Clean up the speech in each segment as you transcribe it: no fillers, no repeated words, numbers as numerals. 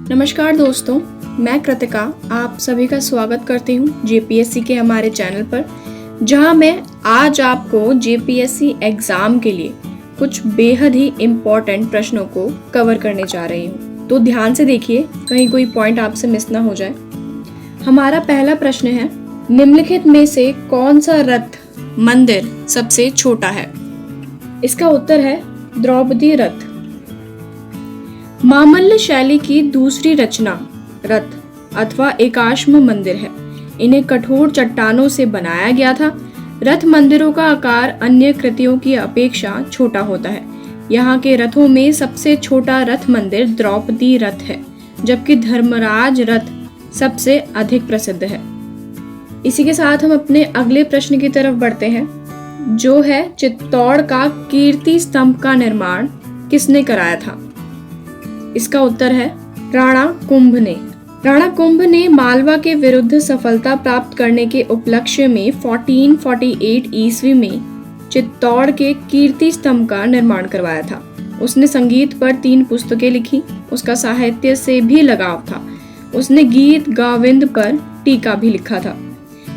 नमस्कार दोस्तों, मैं कृतिका आप सभी का स्वागत करती हूँ जेपीएससी के हमारे चैनल पर, जहाँ मैं आज आपको जेपीएससी एग्ज़ाम के लिए कुछ बेहद ही इम्पॉर्टेंट प्रश्नों को कवर करने जा रही हूँ। तो ध्यान से देखिए, कहीं कोई पॉइंट आपसे मिस ना हो जाए। हमारा पहला प्रश्न है, निम्नलिखित में से कौन सा रथ मंदिर सबसे छोटा है? इसका उत्तर है द्रौपदी रथ। मामल्ल शैली की दूसरी रचना रथ अथवा एकाश्म मंदिर है। इन्हें कठोर चट्टानों से बनाया गया था। रथ मंदिरों का आकार अन्य कृतियों की अपेक्षा छोटा होता है। यहाँ के रथों में सबसे छोटा रथ मंदिर द्रौपदी रथ है, जबकि धर्मराज रथ सबसे अधिक प्रसिद्ध है। इसी के साथ हम अपने अगले प्रश्न की तरफ बढ़ते हैं, जो है चित्तौड़ का कीर्ति स्तंभ का निर्माण किसने कराया था? इसका उत्तर है राणा कुंभ ने। राणा कुंभ ने मालवा के विरुद्ध सफलता प्राप्त करने के उपलक्ष्य में 1448 ईस्वी में चित्तौड़ के कीर्ति स्तंभ का निर्माण करवाया था। उसने संगीत पर 3 पुस्तकें लिखी। उसका साहित्य से भी लगाव था। उसने गीत गोविंद पर टीका भी लिखा था।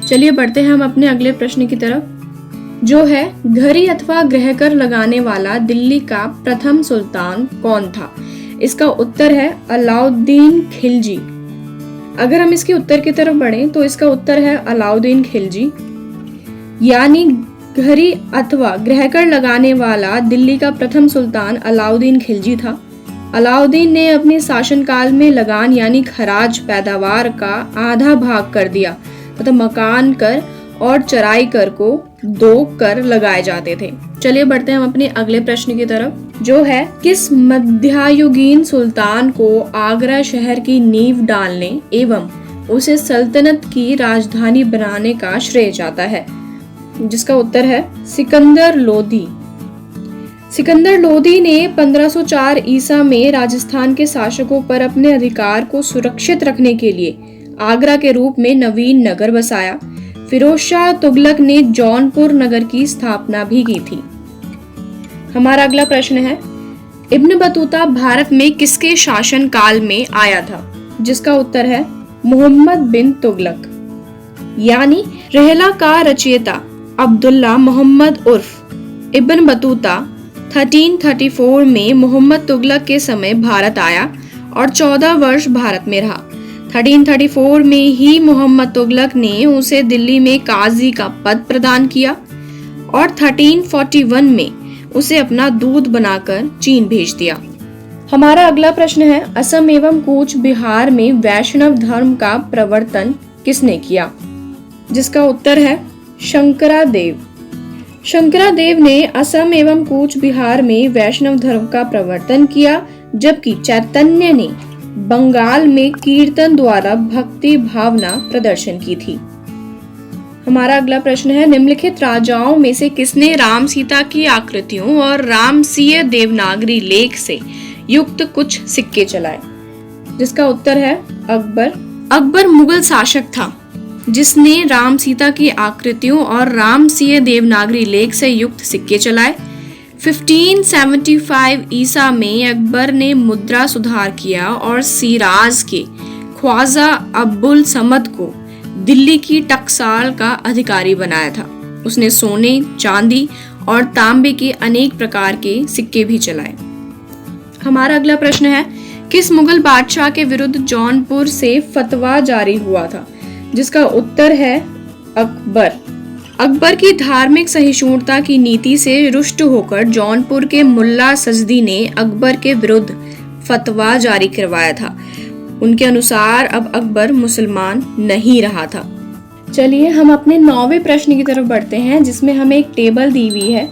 चलिए बढ़ते हैं हम अपने अगले प्रश्न की तरफ, जो है घड़ी अथवा ग्रहकर लगाने वाला दिल्ली का प्रथम सुल्तान कौन था? इसका उत्तर है अलाउद्दीन खिलजी। अगर हम इसके उत्तर की तरफ बढ़ें तो इसका उत्तर है अलाउद्दीन खिलजी, यानी घड़ी अथवा ग्रहकर लगाने वाला दिल्ली का प्रथम सुल्तान अलाउद्दीन खिलजी था। अलाउद्दीन ने अपने शासनकाल में लगान यानी खराज पैदावार का आधा भाग कर दिया तथा मकान कर और चराई कर को 2 कर लगाए जाते थे। चलिए बढ़ते हैं हम अपने अगले प्रश्न की तरफ, जो है किस मध्ययुगीन सुल्तान को आगरा शहर की नींव डालने एवं उसे सल्तनत की राजधानी बनाने का श्रेय जाता है? जिसका उत्तर है सिकंदर लोदी। सिकंदर लोदी ने 1504 ईसा में राजस्थान के शासकों पर अपने अधिकार को सुरक्षित रखने के लिए आगरा के रूप में नवीन नगर बसाया। फिरोज शाह तुगलक ने जौनपुर नगर की स्थापना भी की थी। हमारा अगला प्रश्न है, इब्न बतूता भारत में किसके शासन काल में आया था? जिसका उत्तर है मोहम्मद बिन तुगलक, यानी रहला का रचयिता अब्दुल्ला मोहम्मद उर्फ इब्न बतूता 1334 में मोहम्मद तुगलक के समय भारत आया और 14 वर्ष भारत में रहा। 1334 में ही मोहम्मद तुगलक ने उसे दिल्ली में काजी का पद प्रदान किया और 1341 में उसे अपना दूत बनाकर चीन भेज दिया। हमारा अगला प्रश्न है, असम एवं कूच बिहार में वैष्णव धर्म का प्रवर्तन किसने किया? जिसका उत्तर है शंकरादेव। शंकरादेव ने असम एवं कूच बिहार में वैष्णव धर्म का प्रवर्तन किया, जबकि चैतन्य ने बंगाल में कीर्तन द्वारा भक्ति भावना प्रदर्शन की थी। हमारा अगला प्रश्न है, निम्नलिखित राजाओं में से किसने राम सीता की आकृतियों और रामसीय देवनागरी लेख से युक्त कुछ सिक्के चलाए? जिसका उत्तर है अकबर। अकबर मुगल शासक था जिसने राम सीता की आकृतियों और रामसीय देवनागरी लेख से युक्त सिक्के चलाए। 1575 ईसा में अकबर ने मुद्रा सुधार किया और सिराज के ख्वाजा अब्दुल समद को दिल्ली की टकसाल का अधिकारी बनाया था। उसने सोने, चांदी और तांबे के अनेक प्रकार के सिक्के भी चलाए। हमारा अगला प्रश्न है, किस मुगल बादशाह के विरुद्ध जौनपुर से फतवा जारी हुआ था? जिसका उत्तर है अकबर। अकबर की धार्मिक सहिष्णुता की नीति से रुष्ट होकर जौनपुर के मुल्ला सजदी ने अकबर के विरुद्ध फतवा जारी करवाया था। उनके अनुसार अब अकबर मुसलमान नहीं रहा था। चलिए हम अपने 9वें प्रश्न की तरफ बढ़ते हैं, जिसमें हमें एक टेबल दी हुई है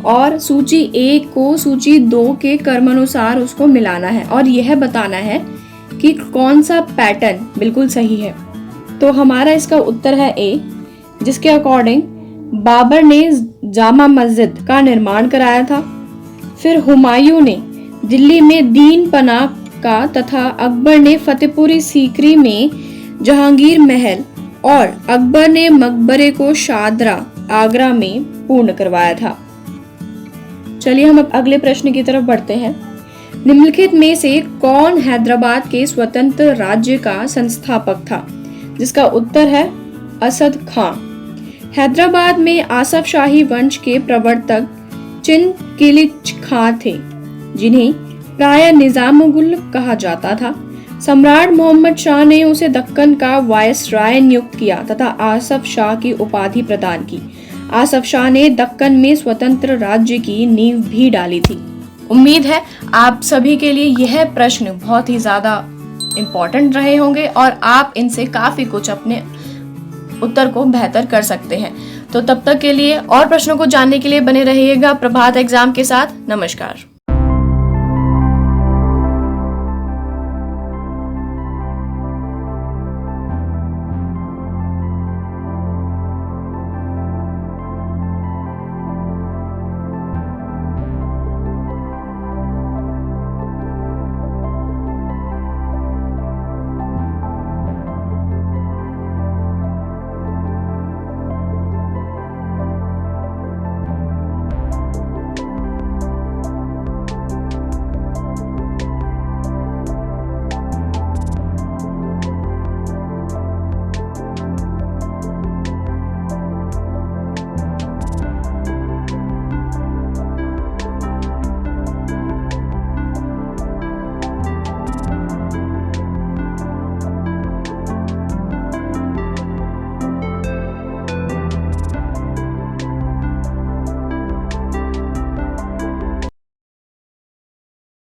और सूची 1 को सूची 2 के क्रमानुसार उसको मिलाना है और यह बताना है कि कौन सा पैटर्न बिल्कुल सही है। तो हमारा इसका उत्तर है ए, जिसके अकॉर्डिंग बाबर ने जामा मस्जिद का निर्माण कराया था। फिर हुमायूं ने दिल्ली में दीन पनाह का तथा अकबर ने फतेहपुरी सीकरी में जहांगीर महल और अकबर ने मकबरे को शादरा आगरा में पूर्ण करवाया था। चलिए हम अब अगले प्रश्न की तरफ बढ़ते हैं। निम्नलिखित में से कौन हैदराबाद के स्वतंत्र राज्य का संस्थापक था? जिसका उत्तर है असद खां। हैदराबाद में आसफ शाही वंश के प्रवर्तक चिनकिलिच खां थे, जिन्हें प्रायः निजामुल कहा जाता था। सम्राट मोहम्मद शाह ने उसे दक्कन का वायसराय नियुक्त किया तथा आसफ शाह की उपाधि प्रदान की। आसफ शाह ने दक्कन में स्वतंत्र राज्य की नींव भी डाली थी। उम्मीद है आप सभी के लिए यह प्रश्न बहुत ही ज्यादा इम्पोर्टेंट रहे होंगे और आप इनसे काफी कुछ अपने उत्तर को बेहतर कर सकते हैं। तो तब तक के लिए और प्रश्नों को जानने के लिए बने रहिएगा प्रभात एग्जाम के साथ। नमस्कार।